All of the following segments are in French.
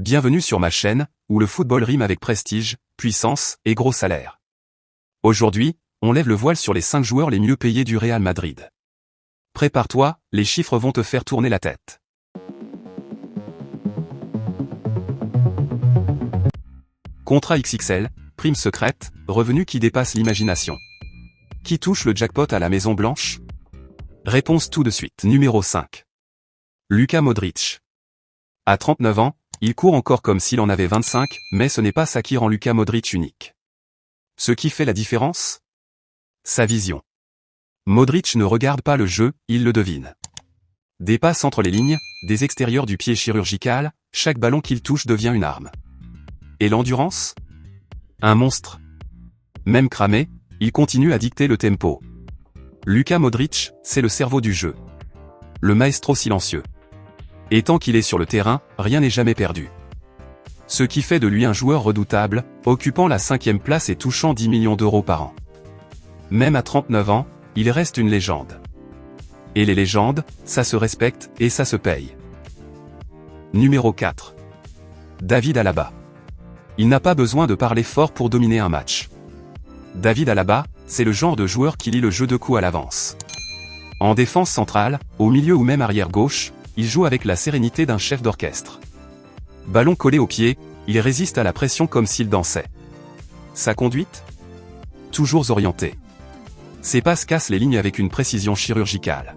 Bienvenue sur ma chaîne, où le football rime avec prestige, puissance et gros salaire. Aujourd'hui, on lève le voile sur les 5 joueurs les mieux payés du Real Madrid. Prépare-toi, les chiffres vont te faire tourner la tête. Contrat XXL, prime secrète, revenu qui dépasse l'imagination. Qui touche le jackpot à la Maison Blanche? Réponse tout de suite. Numéro 5. Luka Modric. À 39 ans, il court encore comme s'il en avait 25, mais ce n'est pas ça qui rend Luka Modric unique. Ce qui fait la différence? Sa vision. Modric ne regarde pas le jeu, il le devine. Des passes entre les lignes, des extérieurs du pied chirurgical, chaque ballon qu'il touche devient une arme. Et l'endurance? Un monstre. Même cramé, il continue à dicter le tempo. Luka Modric, c'est le cerveau du jeu. Le maestro silencieux. Et tant qu'il est sur le terrain, rien n'est jamais perdu. Ce qui fait de lui un joueur redoutable, occupant la 5e place et touchant 10 millions d'euros par an. Même à 39 ans, il reste une légende. Et les légendes, ça se respecte et ça se paye. Numéro 4. David Alaba. Il n'a pas besoin de parler fort pour dominer un match. David Alaba, c'est le genre de joueur qui lit le jeu de coups à l'avance. En défense centrale, au milieu ou même arrière gauche, il joue avec la sérénité d'un chef d'orchestre. Ballon collé au pied, il résiste à la pression comme s'il dansait. Sa conduite? Toujours orientée. Ses passes cassent les lignes avec une précision chirurgicale.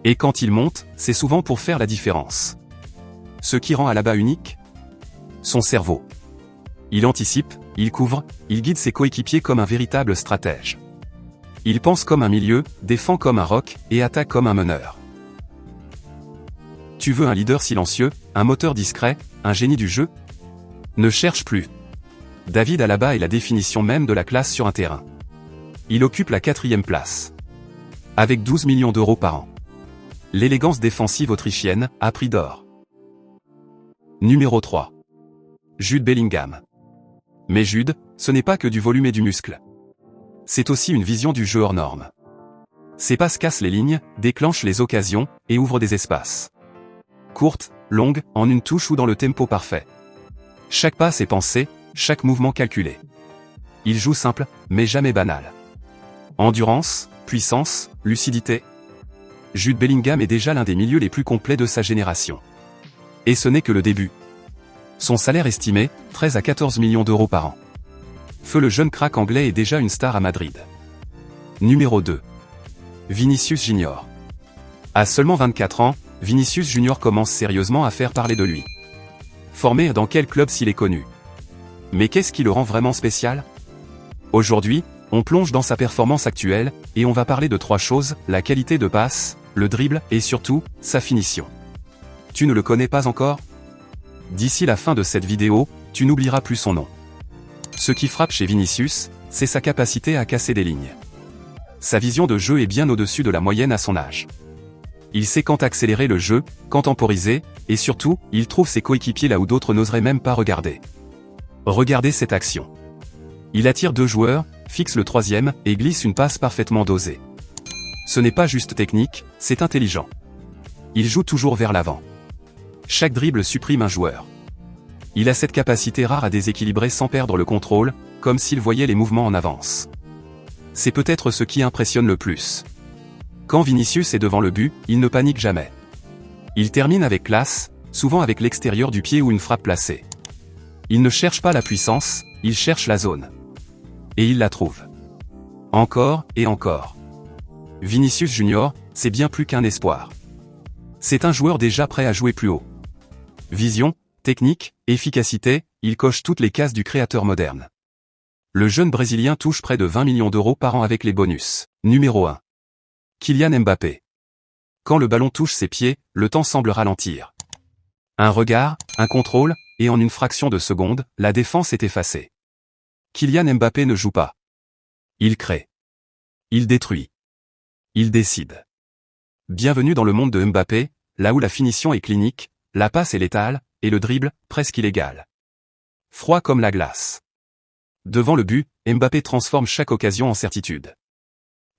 Et quand il monte, c'est souvent pour faire la différence. Ce qui rend Alaba unique? Son cerveau. Il anticipe, il couvre, il guide ses coéquipiers comme un véritable stratège. Il pense comme un milieu, défend comme un rock, et attaque comme un meneur. Tu veux un leader silencieux, un moteur discret, un génie du jeu? Ne cherche plus. David Alaba est la définition même de la classe sur un terrain. Il occupe la 4e place. Avec 12 millions d'euros par an. L'élégance défensive autrichienne, à prix d'or. Numéro 3. Jude Bellingham. Mais Jude, ce n'est pas que du volume et du muscle. C'est aussi une vision du jeu hors norme. Ses passes cassent les lignes, déclenchent les occasions, et ouvrent des espaces. Courte, longue, en une touche ou dans le tempo parfait. Chaque passe est pensé, chaque mouvement calculé. Il joue simple, mais jamais banal. Endurance, puissance, lucidité. Jude Bellingham est déjà l'un des milieux les plus complets de sa génération. Et ce n'est que le début. Son salaire estimé, 13 à 14 millions d'euros par an. Feu le jeune crack anglais est déjà une star à Madrid. Numéro 2. Vinicius Junior. À seulement 24 ans, Vinicius Junior commence sérieusement à faire parler de lui. Formé dans quel club s'il est connu? Mais qu'est-ce qui le rend vraiment spécial? Aujourd'hui, on plonge dans sa performance actuelle, et on va parler de 3 choses, la qualité de passe, le dribble, et surtout, sa finition. Tu ne le connais pas encore? D'ici la fin de cette vidéo, tu n'oublieras plus son nom. Ce qui frappe chez Vinicius, c'est sa capacité à casser des lignes. Sa vision de jeu est bien au-dessus de la moyenne à son âge. Il sait quand accélérer le jeu, quand temporiser, et surtout, il trouve ses coéquipiers là où d'autres n'oseraient même pas regarder. Regardez cette action. Il attire 2 joueurs, fixe le 3e, et glisse une passe parfaitement dosée. Ce n'est pas juste technique, c'est intelligent. Il joue toujours vers l'avant. Chaque dribble supprime un joueur. Il a cette capacité rare à déséquilibrer sans perdre le contrôle, comme s'il voyait les mouvements en avance. C'est peut-être ce qui impressionne le plus. Quand Vinicius est devant le but, il ne panique jamais. Il termine avec classe, souvent avec l'extérieur du pied ou une frappe placée. Il ne cherche pas la puissance, il cherche la zone. Et il la trouve. Encore et encore. Vinicius Junior, c'est bien plus qu'un espoir. C'est un joueur déjà prêt à jouer plus haut. Vision, technique, efficacité, il coche toutes les cases du créateur moderne. Le jeune Brésilien touche près de 20 millions d'euros par an avec les bonus. Numéro 1. Kylian Mbappé. Quand le ballon touche ses pieds, le temps semble ralentir. Un regard, un contrôle, et en une fraction de seconde, la défense est effacée. Kylian Mbappé ne joue pas. Il crée. Il détruit. Il décide. Bienvenue dans le monde de Mbappé, là où la finition est clinique, la passe est létale, et le dribble, presque illégal. Froid comme la glace. Devant le but, Mbappé transforme chaque occasion en certitude.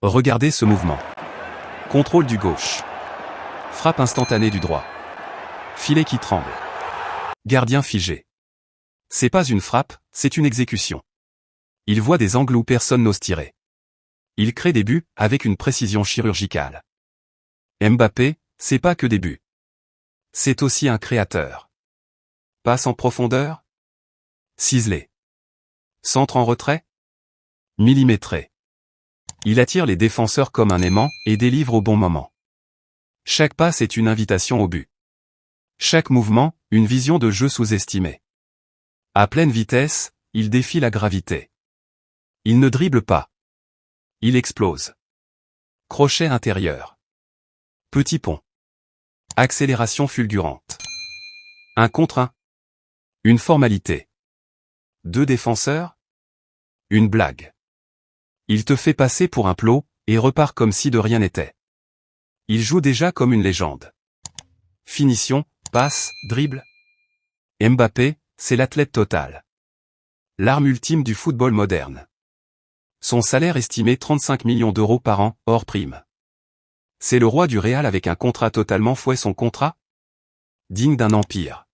Regardez ce mouvement. Contrôle du gauche. Frappe instantanée du droit. Filet qui tremble. Gardien figé. C'est pas une frappe, c'est une exécution. Il voit des angles où personne n'ose tirer. Il crée des buts, avec une précision chirurgicale. Mbappé, c'est pas que des buts. C'est aussi un créateur. Passe en profondeur. Ciselé. Centre en retrait. Millimétré. Il attire les défenseurs comme un aimant, et délivre au bon moment. Chaque passe est une invitation au but. Chaque mouvement, une vision de jeu sous-estimée. À pleine vitesse, il défie la gravité. Il ne dribble pas. Il explose. Crochet intérieur. Petit pont. Accélération fulgurante. Un contre un. Une formalité. Deux défenseurs. Une blague. Il te fait passer pour un plot, et repart comme si de rien n'était. Il joue déjà comme une légende. Finition, passe, dribble. Mbappé, c'est l'athlète total. L'arme ultime du football moderne. Son salaire estimé 35 millions d'euros par an, hors prime. C'est le roi du Real avec un contrat totalement fouet son contrat. Digne d'un empire.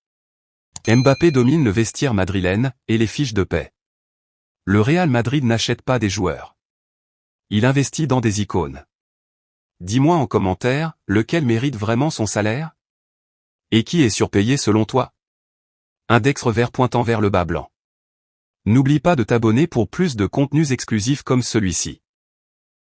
Mbappé domine le vestiaire madrilène, et les fiches de paix. Le Real Madrid n'achète pas des joueurs. Il investit dans des icônes. Dis-moi en commentaire, lequel mérite vraiment son salaire? Et qui est surpayé selon toi? Index revers pointant vers le bas blanc. N'oublie pas de t'abonner pour plus de contenus exclusifs comme celui-ci.